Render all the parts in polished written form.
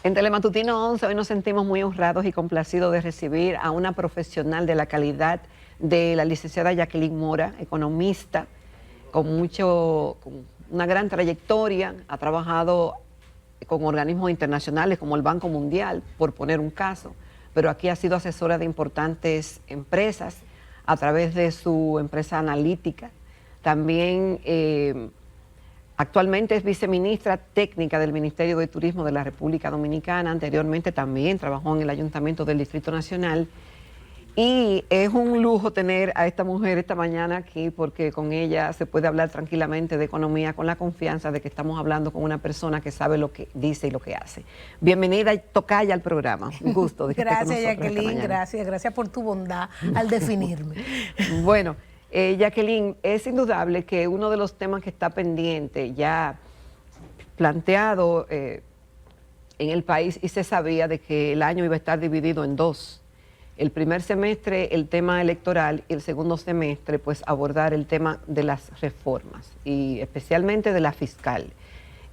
En Telematutino 11 hoy nos sentimos muy honrados y complacidos de recibir a una profesional de la calidad de la licenciada Jacqueline Mora, economista, con una gran trayectoria, ha trabajado con organismos internacionales como el Banco Mundial, por poner un caso, pero aquí ha sido asesora de importantes empresas a través de su empresa analítica. También actualmente es viceministra técnica del Ministerio de Turismo de la República Dominicana. Anteriormente también trabajó en el Ayuntamiento del Distrito Nacional. Y es un lujo tener a esta mujer esta mañana aquí, porque con ella se puede hablar tranquilamente de economía con la confianza de que estamos hablando con una persona que sabe lo que dice y lo que hace. Bienvenida, tocaya, al programa. Un gusto de que esté con nosotros esta mañana. Jacqueline, gracias por tu bondad al definirme. Bueno, Jacqueline, es indudable que uno de los temas que está pendiente, ya planteado en el país, y se sabía de que el año iba a estar dividido en dos. El primer semestre el tema electoral y el segundo semestre pues abordar el tema de las reformas y especialmente de la fiscal,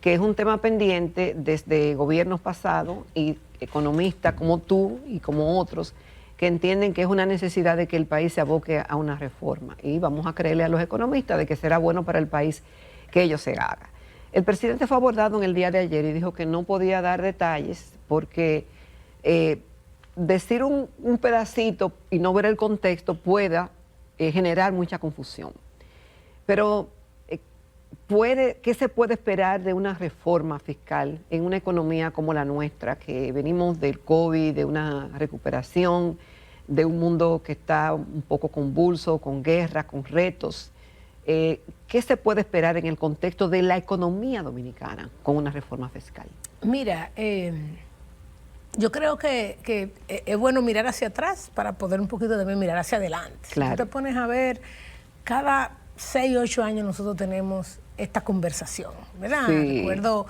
que es un tema pendiente desde gobiernos pasados y economistas como tú y como otros que entienden que es una necesidad de que el país se aboque a una reforma, y vamos a creerle a los economistas de que será bueno para el país que ello se haga. El presidente fue abordado en el día de ayer y dijo que no podía dar detalles porque decir un pedacito y no ver el contexto pueda generar mucha confusión. Pero ¿qué se puede esperar de una reforma fiscal en una economía como la nuestra, que venimos del COVID, de una recuperación, de un mundo que está un poco convulso, con guerra, con retos? ¿Qué se puede esperar en el contexto de la economía dominicana con una reforma fiscal? Mira, yo creo que es bueno mirar hacia atrás para poder un poquito también mirar hacia adelante. Claro. Si tú te pones a ver, cada 6 o 8 años nosotros tenemos esta conversación, ¿verdad? Sí. Recuerdo,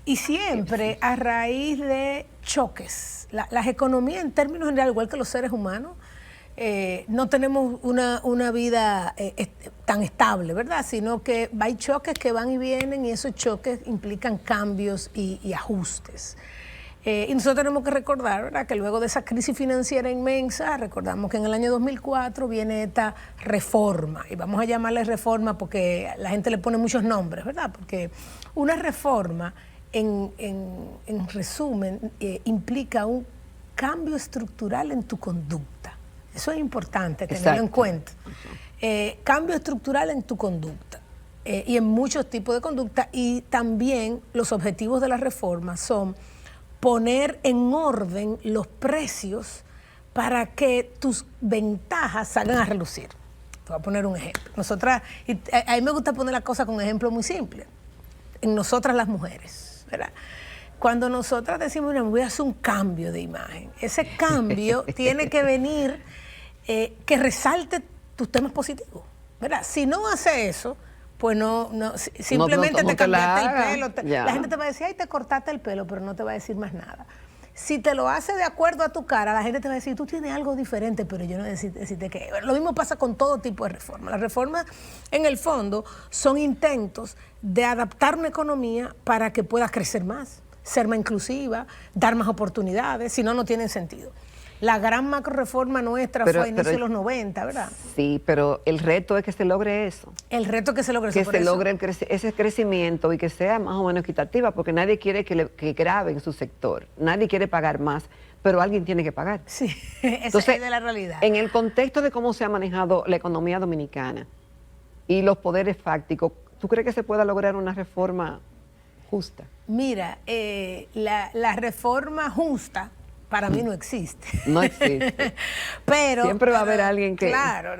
y siempre a raíz de choques. Las economías en términos generales, igual que los seres humanos, no tenemos una vida tan estable, ¿verdad? Sino que hay choques que van y vienen, y esos choques implican cambios y ajustes. Y nosotros tenemos que recordar, ¿verdad?, que luego de esa crisis financiera inmensa, recordamos que en el año 2004 viene esta reforma, y vamos a llamarle reforma porque la gente le pone muchos nombres, ¿verdad? Porque una reforma, en resumen, implica un cambio estructural en tu conducta. Eso es importante tenerlo en cuenta. Cambio estructural en tu conducta. Y en muchos tipos de conducta, y también los objetivos de la reforma son poner en orden los precios para que tus ventajas salgan a relucir. Te voy a poner un ejemplo. Nosotras, y a mí me gusta poner la cosa con un ejemplo muy simple. En nosotras las mujeres, ¿verdad? Cuando nosotras decimos, bueno, voy a hacer un cambio de imagen, ese cambio tiene que venir que resalte tus temas positivos, ¿verdad? Si no hace eso, pues simplemente te cambiaste el pelo. La gente te va a decir, ay, te cortaste el pelo, pero no te va a decir más nada. Si te lo hace de acuerdo a tu cara, la gente te va a decir, tú tienes algo diferente, pero yo no decirte qué. Lo mismo pasa con todo tipo de reformas. Las reformas, en el fondo, son intentos de adaptar una economía para que pueda crecer más, ser más inclusiva, dar más oportunidades, si no, no tienen sentido. La gran macro reforma nuestra fue a inicios de los 90, ¿verdad? Sí, pero el reto es que se logre eso. El reto es que se logre eso. Que se logre ese crecimiento y que sea más o menos equitativa, porque nadie quiere que graben su sector, nadie quiere pagar más, pero alguien tiene que pagar. Sí, esa es de la realidad. En el contexto de cómo se ha manejado la economía dominicana y los poderes fácticos, ¿tú crees que se pueda lograr una reforma justa? Mira, la reforma justa para mí no existe. No existe. Pero siempre va a haber alguien que... Claro.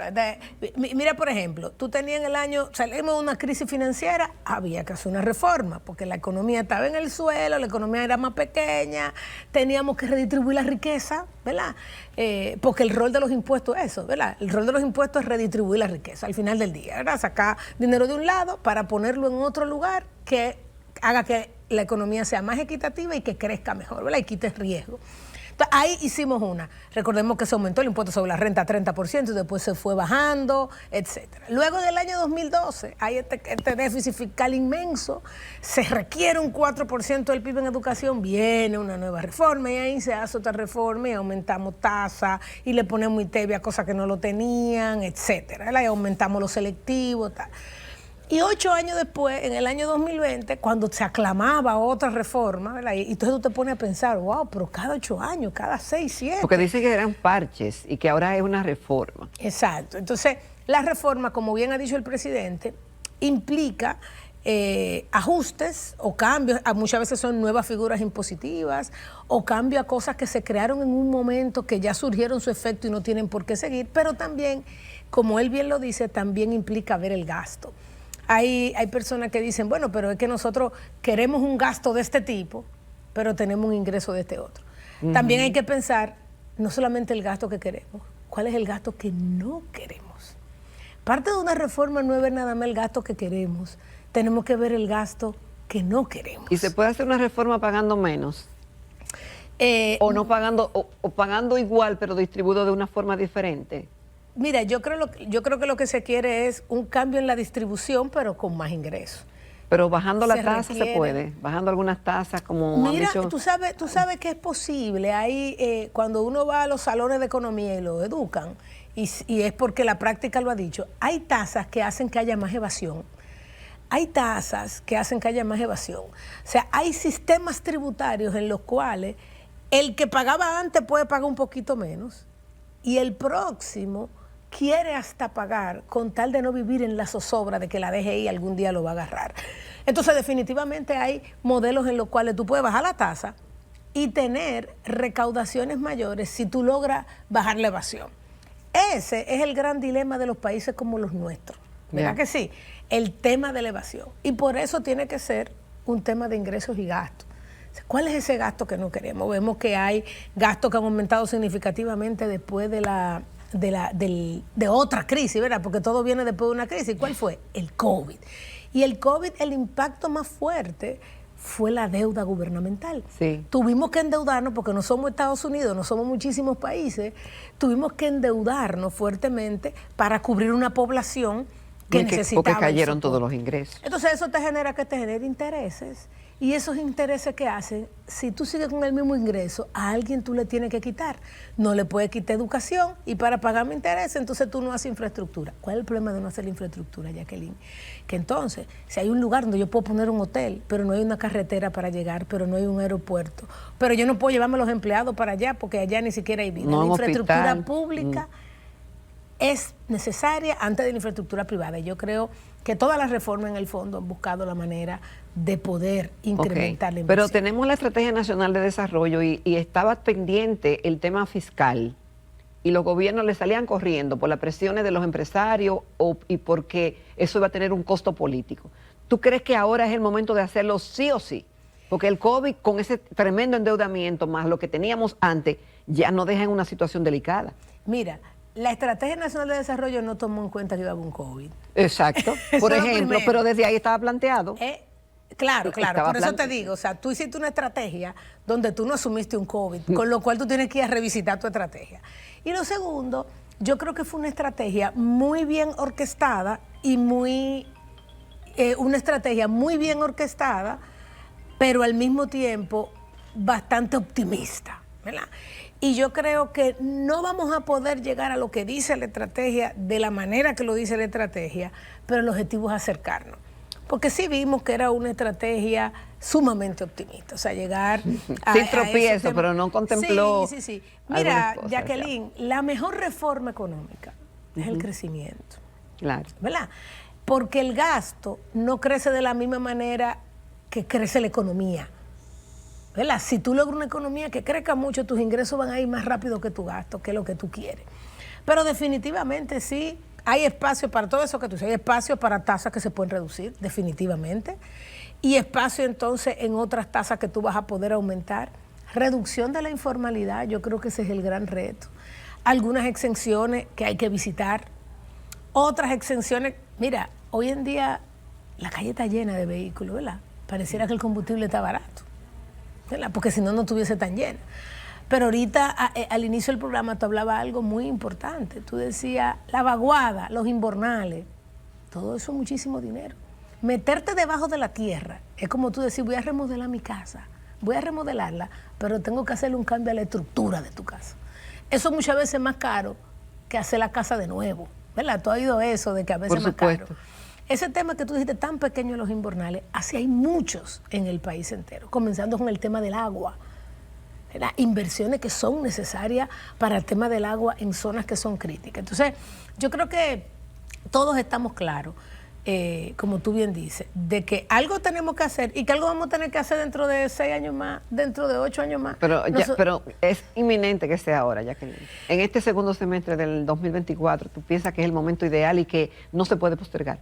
Mira, por ejemplo, tú tenías en el año, salimos de una crisis financiera, había que hacer una reforma, porque la economía estaba en el suelo, la economía era más pequeña, teníamos que redistribuir la riqueza, ¿verdad? Porque el rol de los impuestos es eso, ¿verdad? El rol de los impuestos es redistribuir la riqueza al final del día, ¿verdad? Sacar dinero de un lado para ponerlo en otro lugar que haga que la economía sea más equitativa y que crezca mejor, ¿verdad? Y quites riesgo. Entonces, ahí hicimos una. Recordemos que se aumentó el impuesto sobre la renta a 30% y después se fue bajando, etcétera. Luego del año 2012 hay este déficit fiscal inmenso, se requiere un 4% del PIB en educación, viene una nueva reforma y ahí se hace otra reforma y aumentamos tasa y le ponemos ITEVI a cosas que no lo tenían, etcétera. Y aumentamos los selectivos, tal. Y 8 años después, en el año 2020, cuando se aclamaba otra reforma, ¿verdad? Y entonces tú te pones a pensar, wow, pero cada 8 años, cada 6, 7. Porque dice que eran parches y que ahora es una reforma. Exacto. Entonces, la reforma, como bien ha dicho el presidente, implica ajustes o cambios, muchas veces son nuevas figuras impositivas o cambio a cosas que se crearon en un momento que ya surgieron su efecto y no tienen por qué seguir, pero también, como él bien lo dice, también implica ver el gasto. Hay personas que dicen, bueno, pero es que nosotros queremos un gasto de este tipo, pero tenemos un ingreso de este otro. También hay que pensar, no solamente el gasto que queremos, ¿cuál es el gasto que no queremos? Parte de una reforma no es ver nada más el gasto que queremos, tenemos que ver el gasto que no queremos. ¿Y se puede hacer una reforma pagando menos? ¿O no pagando, o pagando igual, pero distribuido de una forma diferente? Mira, yo creo que lo que se quiere es un cambio en la distribución, pero con más ingresos. Pero bajando la tasa se puede, bajando algunas tasas como mira, han dicho. tú sabes que es posible. Hay, cuando uno va a los salones de economía y lo educan, y es porque la práctica lo ha dicho, hay tasas que hacen que haya más evasión. Hay tasas que hacen que haya más evasión. O sea, hay sistemas tributarios en los cuales el que pagaba antes puede pagar un poquito menos y el próximo quiere hasta pagar con tal de no vivir en la zozobra de que la DGI algún día lo va a agarrar. Entonces, definitivamente hay modelos en los cuales tú puedes bajar la tasa y tener recaudaciones mayores si tú logras bajar la evasión. Ese es el gran dilema de los países como los nuestros. ¿Verdad que sí? El tema de la evasión. Y por eso tiene que ser un tema de ingresos y gastos. ¿Cuál es ese gasto que no queremos? Vemos que hay gastos que han aumentado significativamente después de otra crisis, ¿verdad? Porque todo viene después de una crisis. ¿Cuál fue? El COVID. Y el COVID, el impacto más fuerte fue la deuda gubernamental. Sí. Tuvimos que endeudarnos, porque no somos Estados Unidos, no somos muchísimos países, tuvimos que endeudarnos fuertemente para cubrir una población que necesitaba. Porque cayeron todos los ingresos. Entonces eso te genera intereses. Y esos intereses que hacen, si tú sigues con el mismo ingreso, a alguien tú le tienes que quitar. No le puedes quitar educación y para pagarme intereses, entonces tú no haces infraestructura. ¿Cuál es el problema de no hacer la infraestructura, Jacqueline? Que entonces, si hay un lugar donde yo puedo poner un hotel, pero no hay una carretera para llegar, pero no hay un aeropuerto, pero yo no puedo llevarme a los empleados para allá porque allá ni siquiera hay vida. No, la infraestructura hospital pública es necesaria antes de la infraestructura privada. Y yo creo que todas las reformas en el fondo han buscado la manera de poder incrementar la inversión. Pero tenemos la Estrategia Nacional de Desarrollo y estaba pendiente el tema fiscal y los gobiernos le salían corriendo por las presiones de los empresarios y porque eso iba a tener un costo político. ¿Tú crees que ahora es el momento de hacerlo sí o sí? Porque el COVID, con ese tremendo endeudamiento más lo que teníamos antes, ya nos deja en una situación delicada. Mira, la Estrategia Nacional de Desarrollo no tomó en cuenta que iba a haber un COVID. Exacto, por ejemplo, pero desde ahí estaba planteado. Claro, por eso te digo, o sea, tú hiciste una estrategia donde tú no asumiste un COVID, con lo cual tú tienes que ir a revisitar tu estrategia. Y lo segundo, yo creo que fue una estrategia muy bien orquestada y pero al mismo tiempo bastante optimista, ¿verdad? Y yo creo que no vamos a poder llegar a lo que dice la estrategia de la manera que lo dice la estrategia, pero el objetivo es acercarnos. Porque sí vimos que era una estrategia sumamente optimista, o sea, llegar a... Sin tropiezo, pero no contempló... Sí. Mira, cosas, Jacqueline, la mejor reforma económica es el crecimiento. Claro. ¿Verdad? Porque el gasto no crece de la misma manera que crece la economía. ¿Verdad? Si tú logras una economía que crezca mucho, tus ingresos van a ir más rápido que tu gasto, que es lo que tú quieres. Pero definitivamente sí, hay espacio para todo eso que tú dices, hay espacio para tasas que se pueden reducir, definitivamente, y espacio entonces en otras tasas que tú vas a poder aumentar. Reducción de la informalidad, yo creo que ese es el gran reto. Algunas exenciones que hay que visitar, otras exenciones, mira, hoy en día la calle está llena de vehículos, ¿verdad? Pareciera que el combustible está barato, ¿verdad? Porque si no, no estuviese tan llena. Pero ahorita, al inicio del programa, tú hablabas algo muy importante. Tú decías, la vaguada, los invernales, todo eso es muchísimo dinero. Meterte debajo de la tierra, es como tú decir, voy a remodelar mi casa, voy a remodelarla, pero tengo que hacerle un cambio a la estructura de tu casa. Eso muchas veces es más caro que hacer la casa de nuevo, ¿verdad? Tú has oído eso de que a veces es más caro. Ese tema que tú dijiste tan pequeño en los invernales, así hay muchos en el país entero, comenzando con el tema del agua. Las inversiones que son necesarias para el tema del agua en zonas que son críticas. Entonces, yo creo que todos estamos claros, como tú bien dices, de que algo tenemos que hacer y que algo vamos a tener que hacer dentro de 6 años más, dentro de 8 años más. Pero es inminente que sea ahora, Jacqueline. En este segundo semestre del 2024, ¿tú piensas que es el momento ideal y que no se puede postergar?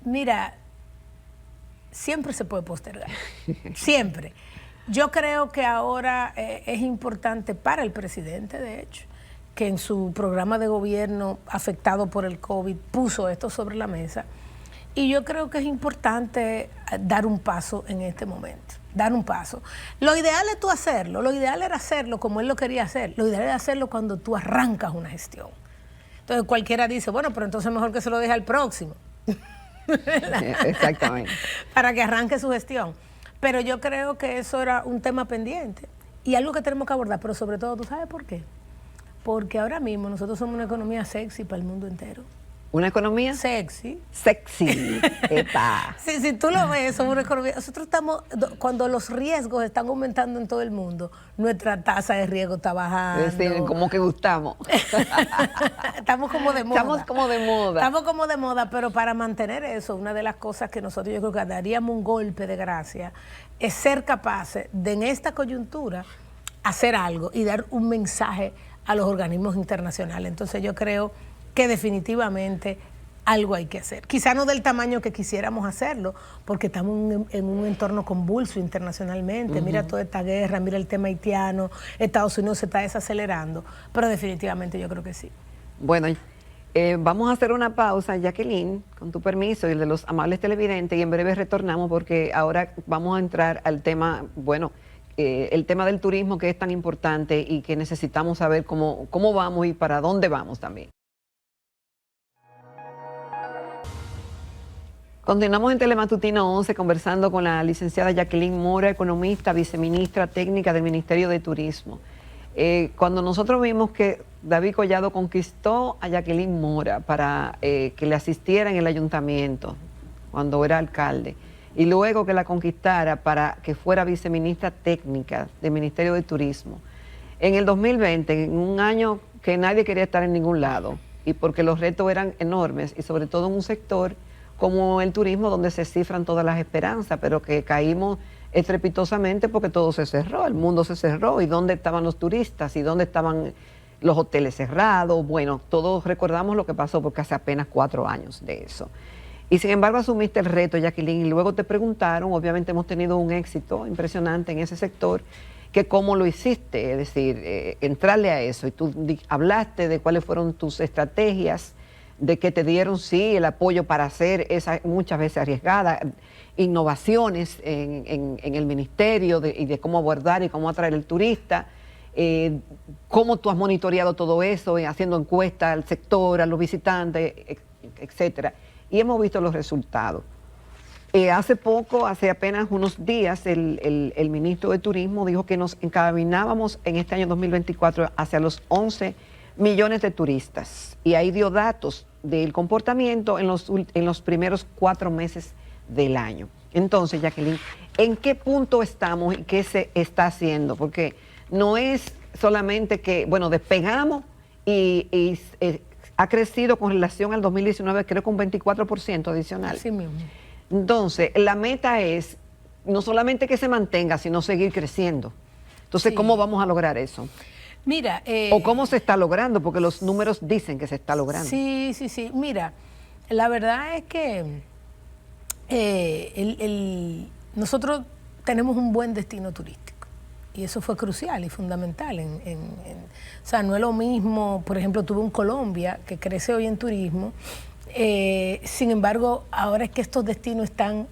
Mira, siempre se puede postergar, siempre. Yo creo que ahora es importante para el presidente, de hecho, que en su programa de gobierno afectado por el COVID puso esto sobre la mesa. Y yo creo que es importante dar un paso en este momento, dar un paso. Lo ideal es tú hacerlo, lo ideal era hacerlo como él lo quería hacer, lo ideal era hacerlo cuando tú arrancas una gestión. Entonces cualquiera dice, bueno, pero entonces mejor que se lo deje al próximo. Exactamente. Para que arranque su gestión. Pero yo creo que eso era un tema pendiente y algo que tenemos que abordar, pero sobre todo, ¿tú sabes por qué? Porque ahora mismo nosotros somos una economía sexy para el mundo entero. ¿Una economía? Sexy. Sexy. Epa. Sí, si tú lo ves, somos una economía. Nosotros estamos, cuando los riesgos están aumentando en todo el mundo, nuestra tasa de riesgo está bajando. Es decir, como que gustamos. Estamos como de moda. Estamos como de moda. Estamos como de moda, pero para mantener eso, una de las cosas que nosotros yo creo que daríamos un golpe de gracia es ser capaces de en esta coyuntura hacer algo y dar un mensaje a los organismos internacionales. Entonces yo creo que definitivamente algo hay que hacer. Quizá no del tamaño que quisiéramos hacerlo, porque estamos en un entorno convulso internacionalmente. Mira toda esta guerra, mira el tema haitiano, Estados Unidos se está desacelerando, pero definitivamente yo creo que sí. Bueno, vamos a hacer una pausa, Jacqueline, con tu permiso y el de los amables televidentes, y en breve retornamos porque ahora vamos a entrar al tema, bueno, el tema del turismo, que es tan importante y que necesitamos saber cómo vamos y para dónde vamos también. Continuamos en Telematutino 11 conversando con la licenciada Jacqueline Mora, economista, viceministra técnica del Ministerio de Turismo. Cuando nosotros vimos que David Collado conquistó a Jacqueline Mora para que le asistiera en el ayuntamiento cuando era alcalde, y luego que la conquistara para que fuera viceministra técnica del Ministerio de Turismo, en el 2020, en un año que nadie quería estar en ningún lado, y porque los retos eran enormes, y sobre todo en un sector como el turismo, donde se cifran todas las esperanzas, pero que caímos estrepitosamente porque todo se cerró, el mundo se cerró, y dónde estaban los turistas, y dónde estaban los hoteles cerrados. Bueno, todos recordamos lo que pasó porque hace apenas 4 años de eso. Y sin embargo asumiste el reto, Jacqueline, y luego te preguntaron, obviamente hemos tenido un éxito impresionante en ese sector, que cómo lo hiciste, es decir, entrarle a eso, y tú hablaste de cuáles fueron tus estrategias, de que te dieron, sí, el apoyo para hacer esas muchas veces arriesgadas innovaciones en el ministerio y de cómo abordar y cómo atraer el turista, cómo tú has monitoreado todo eso, haciendo encuestas al sector, a los visitantes, etcétera. Y hemos visto los resultados. Hace apenas unos días, el ministro de Turismo dijo que nos encaminábamos en este año 2024 hacia los 11 millones de turistas, y ahí dio datos del comportamiento en los primeros 4 meses del año. Entonces, Jacqueline, ¿en qué punto estamos y qué se está haciendo? Porque no es solamente que, bueno, despegamos y ha crecido con relación al 2019, creo que un 24% adicional. Así mismo. Entonces, la meta es no solamente que se mantenga, sino seguir creciendo. Entonces, sí. ¿Cómo vamos a lograr eso? Mira, ¿o cómo se está logrando? Porque los números dicen que se está logrando. Sí. Mira, la verdad es que nosotros tenemos un buen destino turístico y eso fue crucial y fundamental. O sea, no es lo mismo, por ejemplo, tuve un Colombia que crece hoy en turismo, sin embargo, ahora es que estos destinos están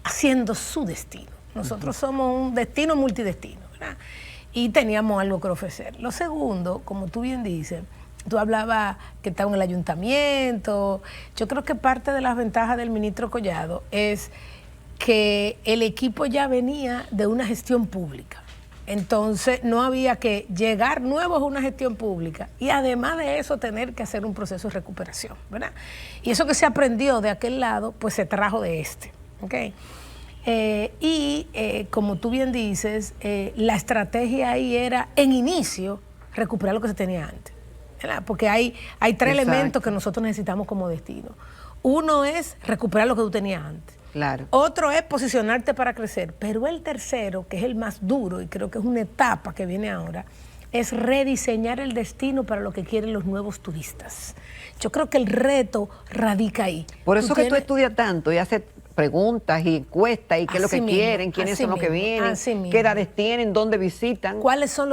haciendo su destino. Nosotros somos un destino multidestino, ¿verdad? y teníamos algo que ofrecer. Lo segundo, como tú bien dices, tú hablabas que estaba en el ayuntamiento. Yo creo que parte de las ventajas del ministro Collado es que el equipo ya venía de una gestión pública. Entonces no había que llegar nuevos a una gestión pública y además de eso tener que hacer un proceso de recuperación, ¿verdad? Y eso que se aprendió de aquel lado, pues se trajo de este, ¿ok? Como tú bien dices, la estrategia ahí era en inicio recuperar lo que se tenía antes, ¿verdad? Porque hay tres elementos que nosotros necesitamos como destino. Uno es recuperar lo que tú tenías antes. Claro. Otro es posicionarte para crecer, pero el tercero, que es el más duro y creo que es una etapa que viene ahora, es rediseñar el destino para lo que quieren los nuevos turistas. Yo creo que el reto radica ahí. Por eso tú estudias tanto y haces preguntas y encuestas y qué es lo que quieren, quiénes son los que vienen, qué edades tienen, dónde visitan. ¿Cuáles son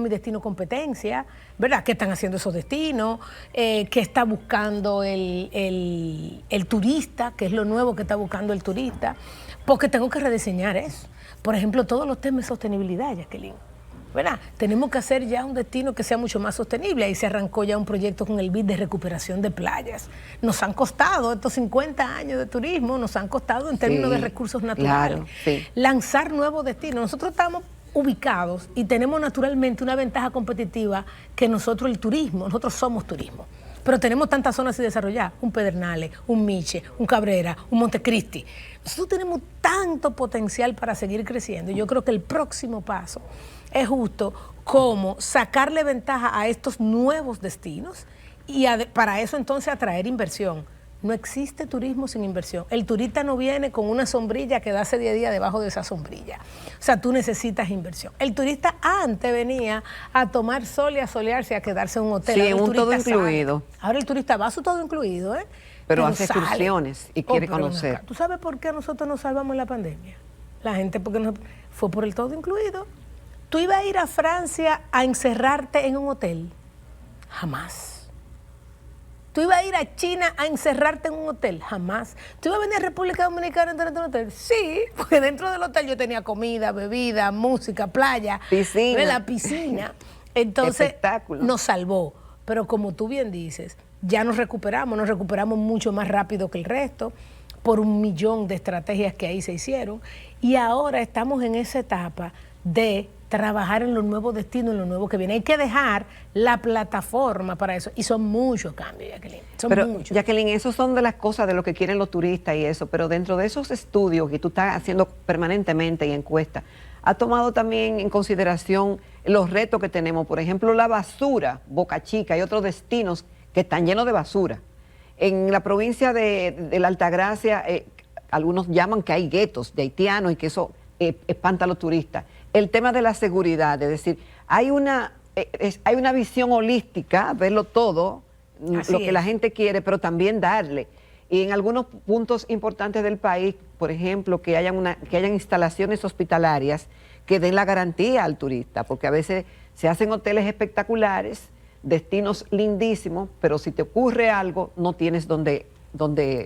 mis destinos competencia? ¿Verdad? ¿Qué están haciendo esos destinos? ¿Qué está buscando el turista? ¿Qué es lo nuevo que está buscando el turista? Porque tengo que rediseñar eso. Por ejemplo, todos los temas de sostenibilidad, Jacqueline, ¿verdad? Tenemos que hacer ya un destino que sea mucho más sostenible. Ahí se arrancó ya un proyecto con el BID de recuperación de playas. Nos han costado estos 50 años de turismo, nos han costado en términos de recursos naturales. Claro, sí. Lanzar nuevos destinos. Nosotros estamos ubicados y tenemos naturalmente una ventaja competitiva que nosotros somos turismo. Pero tenemos tantas zonas sin desarrollar, un Pedernales, un Miche, un Cabrera, un Montecristi. Nosotros tenemos tanto potencial para seguir creciendo. Yo creo que el próximo paso es justo como sacarle ventaja a estos nuevos destinos y para eso entonces atraer inversión. No existe turismo sin inversión. El turista no viene con una sombrilla que quedarse 10 días debajo de esa sombrilla. O sea, tú necesitas inversión. El turista antes venía a tomar sol y a solearse, a quedarse en un hotel. Sí, un todo incluido. Ahora el turista va a su todo incluido, ¿eh? Pero hace excursiones y quiere conocer. ¿Tú sabes por qué nosotros nos salvamos en la pandemia? La gente fue por el todo incluido. ¿Tú ibas a ir a Francia a encerrarte en un hotel? Jamás. ¿Tú ibas a ir a China a encerrarte en un hotel? Jamás. ¿Tú ibas a venir a República Dominicana a entrar en un hotel? Sí, porque dentro del hotel yo tenía comida, bebida, música, playa, piscina. La piscina. Entonces nos salvó. Pero como tú bien dices, ya nos recuperamos mucho más rápido que el resto por 1 millón de estrategias que ahí se hicieron y ahora estamos en esa etapa de trabajar en los nuevos destinos, en lo nuevo que viene. Hay que dejar la plataforma para eso. Y son muchos cambios, Jacqueline. Pero, muchos. Jacqueline, eso son de las cosas de lo que quieren los turistas y eso, pero dentro de esos estudios que tú estás haciendo permanentemente y encuestas, ¿ha tomado también en consideración los retos que tenemos? Por ejemplo, la basura, Boca Chica y otros destinos que están llenos de basura. En la provincia de la Altagracia, algunos llaman que hay guetos de haitianos y que eso espanta a los turistas. El tema de la seguridad, es decir, hay una visión holística, verlo todo, lo que la gente quiere, pero también darle. Y en algunos puntos importantes del país, por ejemplo, que hayan instalaciones hospitalarias que den la garantía al turista, porque a veces se hacen hoteles espectaculares, destinos lindísimos, pero si te ocurre algo, no tienes donde.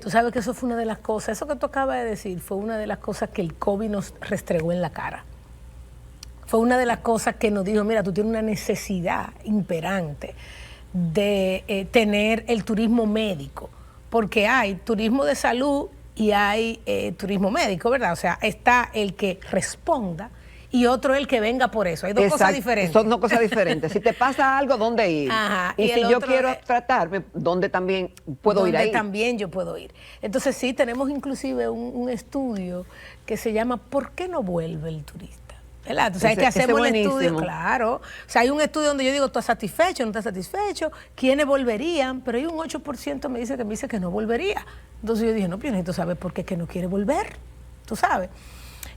Tú sabes que eso fue una de las cosas, eso que tú acabas de decir, fue una de las cosas que el COVID nos restregó en la cara. Fue una de las cosas que nos dijo, mira, tú tienes una necesidad imperante de tener el turismo médico, porque hay turismo de salud y hay turismo médico, ¿verdad? O sea, está el que responda y otro el que venga por eso. Hay dos cosas diferentes. Son dos cosas diferentes. Si te pasa algo, ¿dónde ir? Ajá, y si yo quiero tratarme, ¿dónde también puedo ir ahí? ¿Dónde también yo puedo ir? Entonces sí, tenemos inclusive un estudio que se llama ¿Por qué no vuelve el turista? ¿Verdad? O sea, que hacemos el estudio, claro. O sea, hay un estudio donde yo digo, ¿estás satisfecho? ¿No estás satisfecho? ¿Quiénes volverían? Pero hay un 8% me dice que no volvería. Entonces yo dije, no, pero yo necesito saber por qué que no quiere volver. Tú sabes.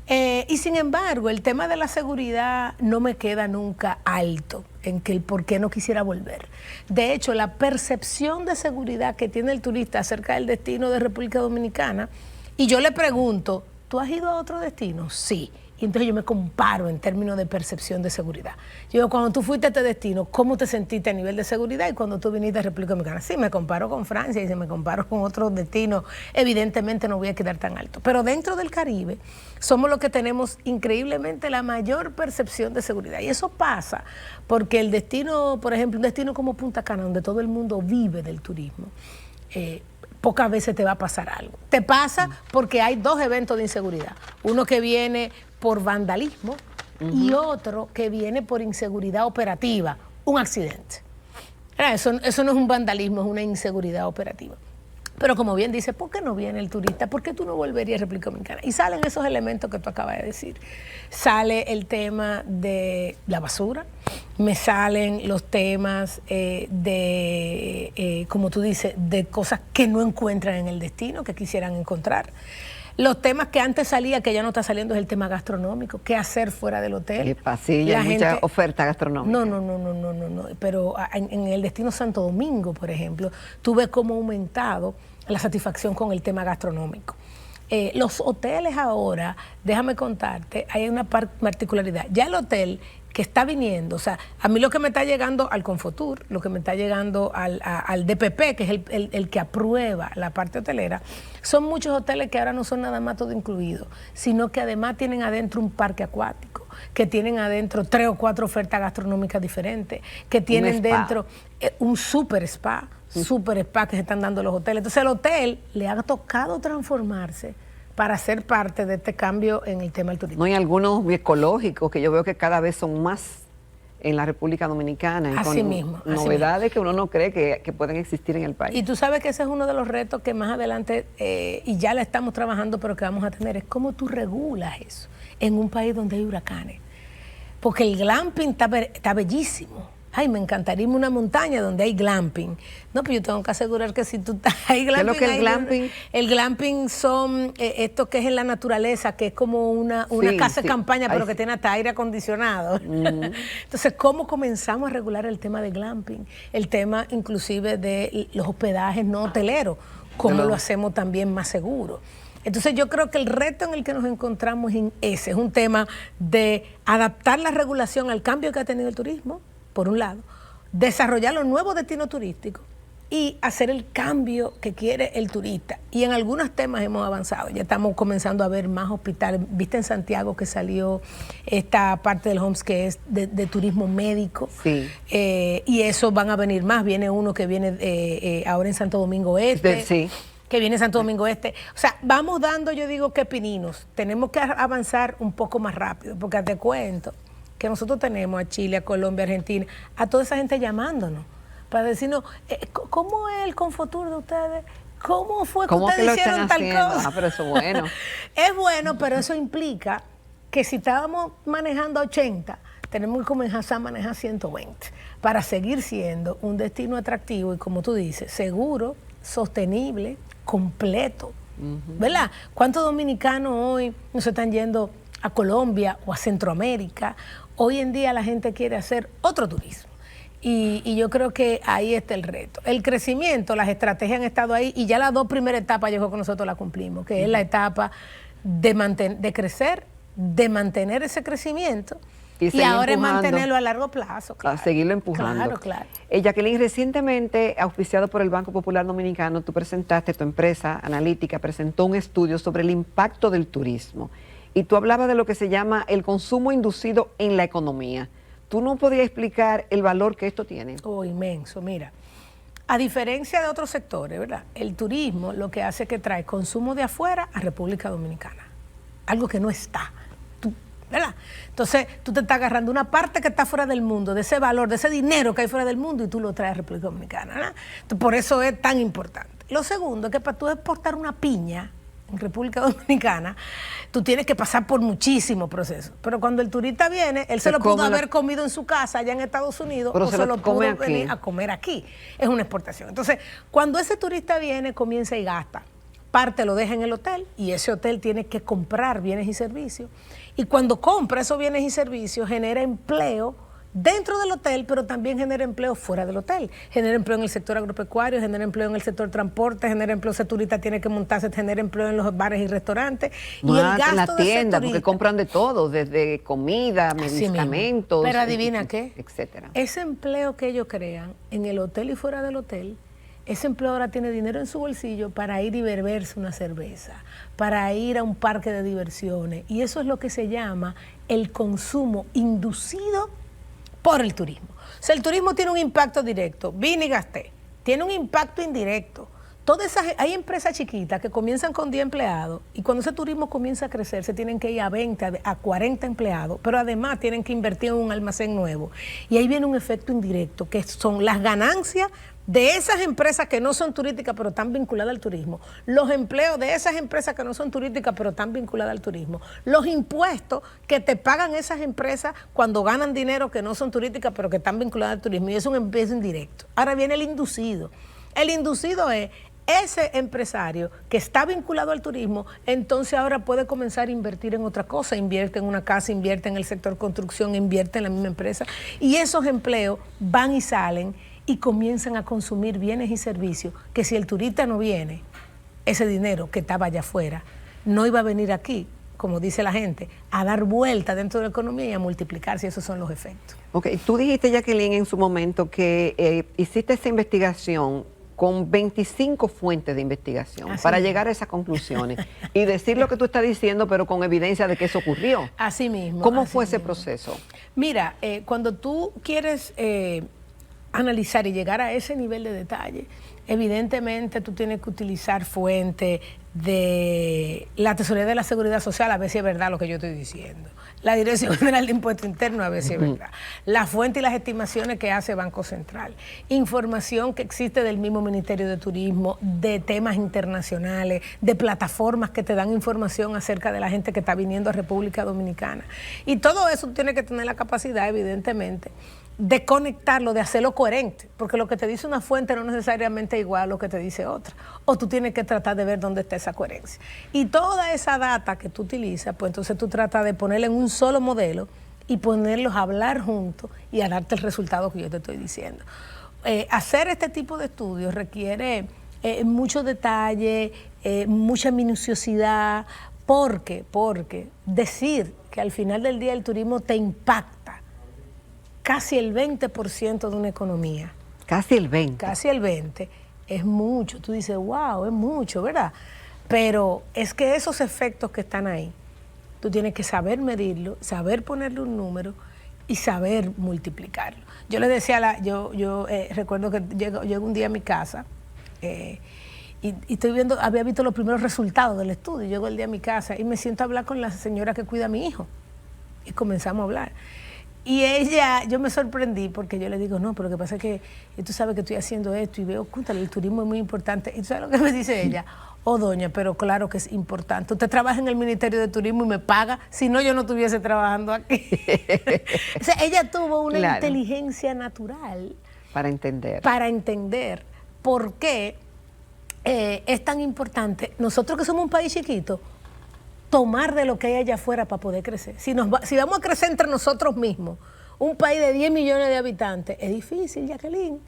Y sin embargo, el tema de la seguridad no me queda nunca alto en que el por qué no quisiera volver. De hecho, la percepción de seguridad que tiene el turista acerca del destino de República Dominicana, y yo le pregunto, ¿tú has ido a otro destino? Sí. y entonces yo me comparo en términos de percepción de seguridad. Yo digo, cuando tú fuiste a este destino, ¿cómo te sentiste a nivel de seguridad? Y cuando tú viniste a República Dominicana, sí, me comparo con Francia y si me comparo con otros destinos, evidentemente no voy a quedar tan alto. Pero dentro del Caribe somos los que tenemos increíblemente la mayor percepción de seguridad. Y eso pasa porque el destino, por ejemplo, un destino como Punta Cana, donde todo el mundo vive del turismo, pocas veces te va a pasar algo. Te pasa porque hay dos eventos de inseguridad. Uno que viene por vandalismo y otro que viene por inseguridad operativa, un accidente. Eso no es un vandalismo, es una inseguridad operativa. Pero como bien dice, ¿por qué no viene el turista? ¿Por qué tú no volverías a República Dominicana? Y salen esos elementos que tú acabas de decir. Sale el tema de la basura, me salen los temas como tú dices, de cosas que no encuentran en el destino, que quisieran encontrar. Los temas que antes salía, que ya no está saliendo, es el tema gastronómico. ¿Qué hacer fuera del hotel? Sí, ya hay mucha oferta gastronómica. No. Pero en el destino Santo Domingo, por ejemplo, tú ves cómo ha aumentado la satisfacción con el tema gastronómico. Los hoteles ahora, déjame contarte, hay una particularidad. Ya el hotel que está viniendo, o sea, a mí lo que me está llegando al Confotur, lo que me está llegando al DPP, que es el que aprueba la parte hotelera, son muchos hoteles que ahora no son nada más todo incluido, sino que además tienen adentro un parque acuático, que tienen adentro 3 o 4 ofertas gastronómicas diferentes, que tienen dentro un super spa que se están dando los hoteles. Entonces el hotel le ha tocado transformarse para ser parte de este cambio en el tema del turismo. No hay algunos ecológicos que yo veo que cada vez son más en la República Dominicana. Así mismo. Novedades que uno no cree que pueden existir en el país. Y tú sabes que ese es uno de los retos que más adelante, y ya la estamos trabajando, pero que vamos a tener, es cómo tú regulas eso en un país donde hay huracanes. Porque el glamping está bellísimo. Ay, me encantaría irme a una montaña donde hay glamping. No, pero yo tengo que asegurar que si tú estás ahí glamping... ¿Qué es lo que es el glamping? El glamping son esto que es en la naturaleza, que es como una casa de campaña, pero que tiene hasta aire acondicionado. Entonces, ¿cómo comenzamos a regular el tema de glamping? El tema inclusive de los hospedajes no hoteleros. ¿Cómo lo hacemos también más seguro? Entonces yo creo que el reto en el que nos encontramos es un tema de adaptar la regulación al cambio que ha tenido el turismo, por un lado, desarrollar los nuevos destinos turísticos y hacer el cambio que quiere el turista. Y en algunos temas hemos avanzado, ya estamos comenzando a ver más hospitales. Viste en Santiago que salió esta parte del Homes que es de turismo médico, sí. Y eso van a venir más. Viene uno que viene ahora en Santo Domingo Este. Sí. Que viene Santo Domingo Este. O sea, vamos dando, yo digo, que pininos. Tenemos que avanzar un poco más rápido, porque te cuento que nosotros tenemos a Chile, a Colombia, a Argentina, a toda esa gente llamándonos para decirnos, ¿cómo es el Confotur de ustedes? ¿Cómo fue que ustedes hicieron tal cosa? Pero eso es bueno. Es bueno, pero eso implica que si estábamos manejando a 80, tenemos que comenzar a manejar 120 para seguir siendo un destino atractivo y, como tú dices, seguro, sostenible, completo. ¿Verdad? ¿Cuántos dominicanos hoy no se están yendo a Colombia o a Centroamérica? Hoy en día la gente quiere hacer otro turismo. Y yo creo que ahí está el reto. El crecimiento, las estrategias han estado ahí y ya las 2 primeras etapas yo creo que nosotros las cumplimos, que es la etapa de crecer, de mantener ese crecimiento y ahora es mantenerlo a largo plazo. Claro. A seguirlo empujando. Claro. Jacqueline, recientemente, auspiciado por el Banco Popular Dominicano, tu empresa analítica, presentó un estudio sobre el impacto del turismo. Y tú hablabas de lo que se llama el consumo inducido en la economía. ¿Tú no podías explicar el valor que esto tiene? Oh, inmenso. Mira, a diferencia de otros sectores, ¿verdad? El turismo lo que hace es que trae consumo de afuera a República Dominicana. Algo que no está. ¿Verdad? Entonces, tú te estás agarrando una parte que está fuera del mundo, de ese valor, de ese dinero que hay fuera del mundo y tú lo traes a República Dominicana. ¿Verdad? Entonces, por eso es tan importante. Lo segundo es que para tú exportar una piña en República Dominicana, tú tienes que pasar por muchísimos procesos. Pero cuando el turista viene, él se lo pudo haber comido en su casa allá en Estados Unidos, o se lo pudo venir a comer aquí. Es una exportación. Entonces, cuando ese turista viene, comienza y gasta. Parte lo deja en el hotel y ese hotel tiene que comprar bienes y servicios. Y cuando compra esos bienes y servicios, genera empleo dentro del hotel, pero también genera empleo fuera del hotel. Genera empleo en el sector agropecuario, genera empleo en el sector transporte, genera empleo, ese turista tiene que montarse, genera empleo en los bares y restaurantes. No, y el en gasto la de tienda, ese porque compran de todo, desde comida, medicamentos. Pero adivina qué, etcétera. Ese empleo que ellos crean en el hotel y fuera del hotel, ese empleado ahora tiene dinero en su bolsillo para ir y beberse una cerveza, para ir a un parque de diversiones. Y eso es lo que se llama el consumo inducido por el turismo. O sea, el turismo tiene un impacto directo, vine y gasté. Tiene un impacto indirecto. Hay empresas chiquitas que comienzan con 10 empleados y cuando ese turismo comienza a crecer se tienen que ir a 20, a 40 empleados, pero además tienen que invertir en un almacén nuevo. Y ahí viene un efecto indirecto, que son las ganancias de esas empresas que no son turísticas pero están vinculadas al turismo, los empleos de esas empresas que no son turísticas pero están vinculadas al turismo, los impuestos que te pagan esas empresas cuando ganan dinero que no son turísticas pero que están vinculadas al turismo, y es un empleo indirecto. Ahora viene el inducido. El inducido es ese empresario que está vinculado al turismo, entonces ahora puede comenzar a invertir en otra cosa, invierte en una casa, invierte en el sector construcción, invierte en la misma empresa, y esos empleos van y salen y comienzan a consumir bienes y servicios que si el turista no viene, ese dinero que estaba allá afuera no iba a venir aquí, como dice la gente, a dar vuelta dentro de la economía y a multiplicarse. Esos son los efectos. Ok, tú dijiste, Jacqueline, en su momento que hiciste esa investigación con 25 fuentes de investigación para llegar a esas conclusiones y decir lo que tú estás diciendo, pero con evidencia de que eso ocurrió. Así mismo. ¿Cómo fue ese proceso? Mira, cuando tú quieres analizar y llegar a ese nivel de detalle, evidentemente tú tienes que utilizar fuentes de la Tesorería de la Seguridad Social, a ver si es verdad lo que yo estoy diciendo, la Dirección General de Impuestos Internos, a ver si es verdad, la fuente y las estimaciones que hace Banco Central, información que existe del mismo Ministerio de Turismo, de temas internacionales, de plataformas que te dan información acerca de la gente que está viniendo a República Dominicana. Y todo eso tú tienes que tener la capacidad, evidentemente, de conectarlo, de hacerlo coherente, porque lo que te dice una fuente no necesariamente es igual a lo que te dice otra, o tú tienes que tratar de ver dónde está esa coherencia. Y toda esa data que tú utilizas, pues entonces tú tratas de ponerla en un solo modelo y ponerlos a hablar juntos y a darte el resultado que yo te estoy diciendo. Hacer este tipo de estudios requiere mucho detalle, mucha minuciosidad, porque decir que al final del día el turismo te impacta casi el 20% de una economía. Casi el 20%. Casi el 20%. Es mucho. Tú dices, wow, es mucho, ¿verdad? Pero es que esos efectos que están ahí, tú tienes que saber medirlo, saber ponerle un número y saber multiplicarlo. Yo le decía, yo recuerdo que llego un día a mi casa y estoy viendo, había visto los primeros resultados del estudio. Llego el día a mi casa y me siento a hablar con la señora que cuida a mi hijo. Y comenzamos a hablar. Y yo me sorprendí porque yo le digo, no, pero lo que pasa es que tú sabes que estoy haciendo esto y veo, cuéntale, el turismo es muy importante. Y tú sabes lo que me dice ella, oh doña, pero claro que es importante. Usted trabaja en el Ministerio de Turismo y me paga, si no yo no estuviese trabajando aquí. O sea, ella tuvo una inteligencia natural. Para entender. Para entender por qué es tan importante, nosotros que somos un país chiquito, tomar de lo que hay allá afuera para poder crecer. Si vamos a crecer entre nosotros mismos, un país de 10 millones de habitantes, es difícil, Jacqueline.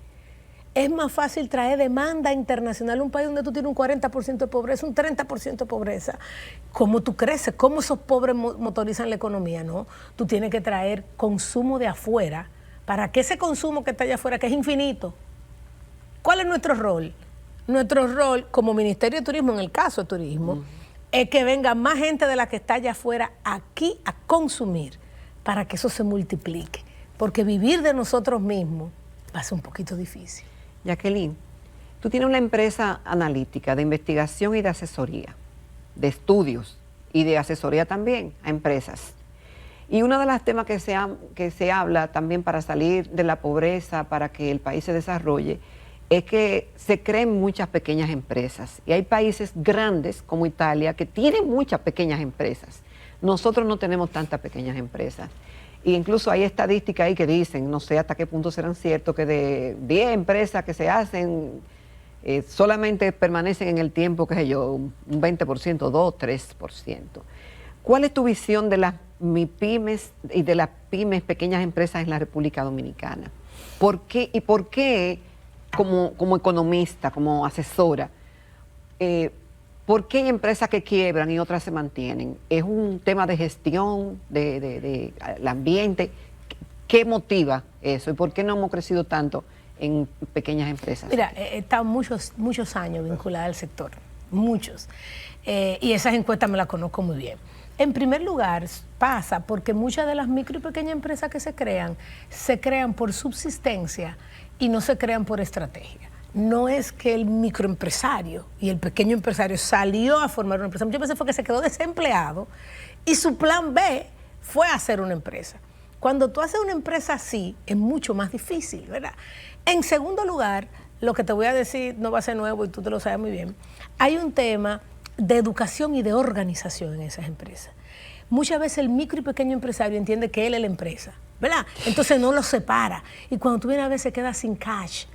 Es más fácil traer demanda internacional a un país donde tú tienes un 40% de pobreza, un 30% de pobreza. ¿Cómo tú creces? ¿Cómo esos pobres motorizan la economía? No, tú tienes que traer consumo de afuera para que ese consumo que está allá afuera, que es infinito. ¿Cuál es nuestro rol? Nuestro rol como Ministerio de Turismo, en el caso de turismo, es que venga más gente de la que está allá afuera aquí a consumir para que eso se multiplique. Porque vivir de nosotros mismos va a ser un poquito difícil. Jacqueline, tú tienes una empresa analítica de investigación y de asesoría, de estudios y de asesoría también a empresas. Y uno de los temas que se habla también para salir de la pobreza, para que el país se desarrolle, es que se creen muchas pequeñas empresas y hay países grandes como Italia que tienen muchas pequeñas empresas. Nosotros no tenemos tantas pequeñas empresas. Y incluso hay estadísticas ahí que dicen, no sé hasta qué punto serán ciertos, que de 10 empresas que se hacen, solamente permanecen en el tiempo, qué sé yo, un 20%, 2, 3%. ¿Cuál es tu visión de las MIPYMES y de las pymes, pequeñas empresas en la República Dominicana? ¿Por qué? ¿Y por qué, como economista, como asesora, por qué hay empresas que quiebran y otras se mantienen? ¿Es un tema de gestión, del ambiente? ¿Qué motiva eso? ¿Y por qué no hemos crecido tanto en pequeñas empresas? Mira, he estado muchos años vinculada al sector, muchos. Y esas encuestas me las conozco muy bien. En primer lugar, pasa porque muchas de las micro y pequeñas empresas que se crean por subsistencia y no se crean por estrategia. No es que el microempresario y el pequeño empresario salió a formar una empresa. Muchas veces fue que se quedó desempleado y su plan B fue hacer una empresa. Cuando tú haces una empresa así, es mucho más difícil, ¿verdad? En segundo lugar, lo que te voy a decir no va a ser nuevo y tú te lo sabes muy bien. Hay un tema de educación y de organización en esas empresas. Muchas veces el micro y pequeño empresario entiende que él es la empresa, ¿verdad? Entonces no lo separa. Y cuando tú vienes a ver, se queda sin cash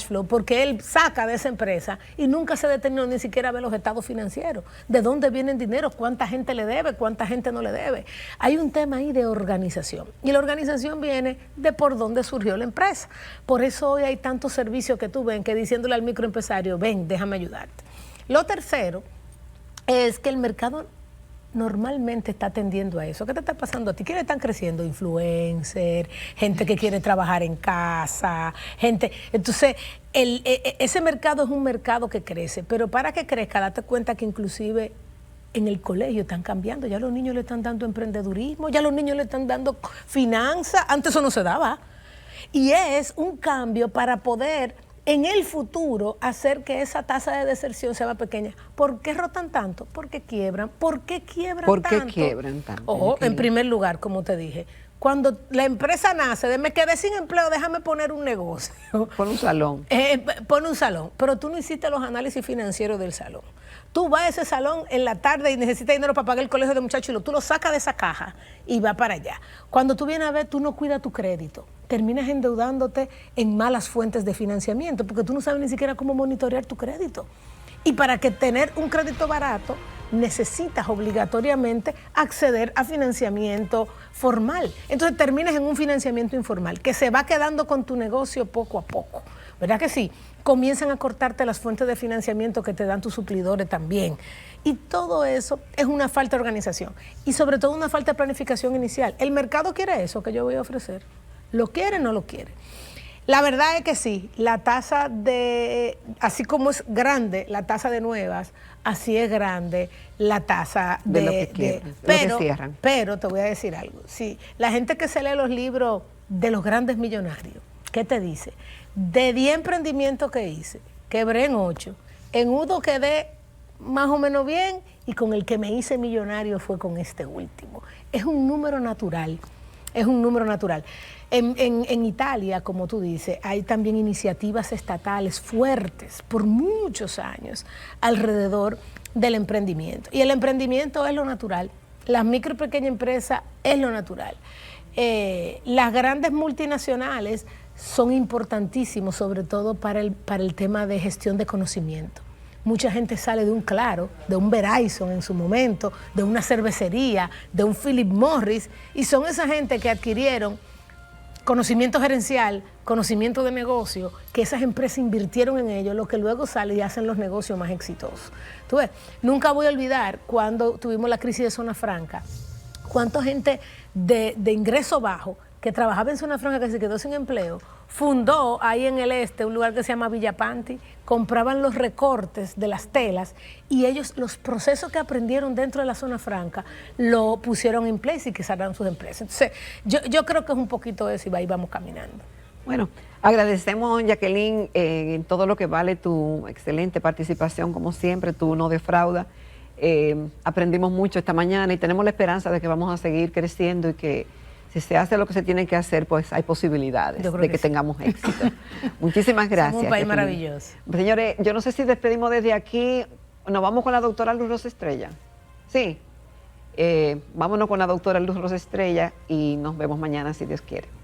flow, porque él saca de esa empresa y nunca se determinó ni siquiera a ver los estados financieros, de dónde viene el dinero, cuánta gente le debe, cuánta gente no le debe. Hay un tema ahí de organización, y la organización viene de por dónde surgió la empresa. Por eso hoy hay tantos servicios que tú ven que diciéndole al microempresario, ven, déjame ayudarte. Lo tercero es que el mercado normalmente está tendiendo a eso. ¿Qué te está pasando a ti? ¿Quiénes están creciendo? Influencer, gente que quiere trabajar en casa, gente. Entonces, ese mercado es un mercado que crece, pero para que crezca, date cuenta que inclusive en el colegio están cambiando. Ya los niños le están dando emprendedurismo, ya los niños le están dando finanzas. Antes eso no se daba. Y es un cambio para poder en el futuro hacer que esa tasa de deserción sea más pequeña. ¿Por qué rotan tanto? Porque quiebran. ¿Por qué quiebran tanto? ¿Por qué quiebran tanto? Ojo, en primer lugar, como te dije, cuando la empresa nace, me quedé sin empleo, déjame poner un negocio. Pon un salón. Pon un salón, pero tú no hiciste los análisis financieros del salón. Tú vas a ese salón en la tarde y necesitas dinero para pagar el colegio de muchachos y tú lo sacas de esa caja y va para allá. Cuando tú vienes a ver, tú no cuidas tu crédito. Terminas endeudándote en malas fuentes de financiamiento porque tú no sabes ni siquiera cómo monitorear tu crédito. Y para que tener un crédito barato, necesitas obligatoriamente acceder a financiamiento formal. Entonces terminas en un financiamiento informal que se va quedando con tu negocio poco a poco. ¿Verdad que sí? Comienzan a cortarte las fuentes de financiamiento que te dan tus suplidores también. Y todo eso es una falta de organización y sobre todo una falta de planificación inicial. ¿El mercado quiere eso que yo voy a ofrecer? ¿Lo quiere o no lo quiere? La verdad es que sí, la tasa de, así como es grande la tasa de nuevas, así es grande la tasa de lo que quieren, pero, lo que cierran. Pero te voy a decir algo, sí, la gente que se lee los libros de los grandes millonarios, ¿qué te dice? De 10 emprendimientos que hice, quebré en 8, en uno quedé más o menos bien y con el que me hice millonario fue con este último. Es un número natural, es un número natural. En Italia, como tú dices, hay también iniciativas estatales fuertes por muchos años alrededor del emprendimiento. Y el emprendimiento es lo natural, las micro y pequeñas empresas es lo natural. Las grandes multinacionales son importantísimos, sobre todo para el tema de gestión de conocimiento. Mucha gente sale de un Claro, de un Verizon en su momento, de una cervecería, de un Philip Morris, y son esa gente que adquirieron conocimiento gerencial, conocimiento de negocio, que esas empresas invirtieron en ello, lo que luego sale y hacen los negocios más exitosos. Tú ves, nunca voy a olvidar cuando tuvimos la crisis de Zona Franca, cuánta gente de ingreso bajo que trabajaba en Zona Franca que se quedó sin empleo, fundó ahí en el este un lugar que se llama Villapanti, compraban los recortes de las telas y ellos los procesos que aprendieron dentro de la Zona Franca lo pusieron en place y que salieron sus empresas. Entonces, yo creo que es un poquito eso y ahí vamos caminando. Bueno, agradecemos, Jacqueline, en todo lo que vale tu excelente participación, como siempre, tú no defraudas. Aprendimos mucho esta mañana y tenemos la esperanza de que vamos a seguir creciendo y que si se hace lo que se tiene que hacer, pues hay posibilidades de que tengamos éxito. Muchísimas gracias. Somos un país maravilloso. Señores, yo no sé si despedimos desde aquí. Nos vamos con la doctora Luz Rosa Estrella. Sí. Vámonos con la doctora Luz Rosa Estrella y nos vemos mañana si Dios quiere.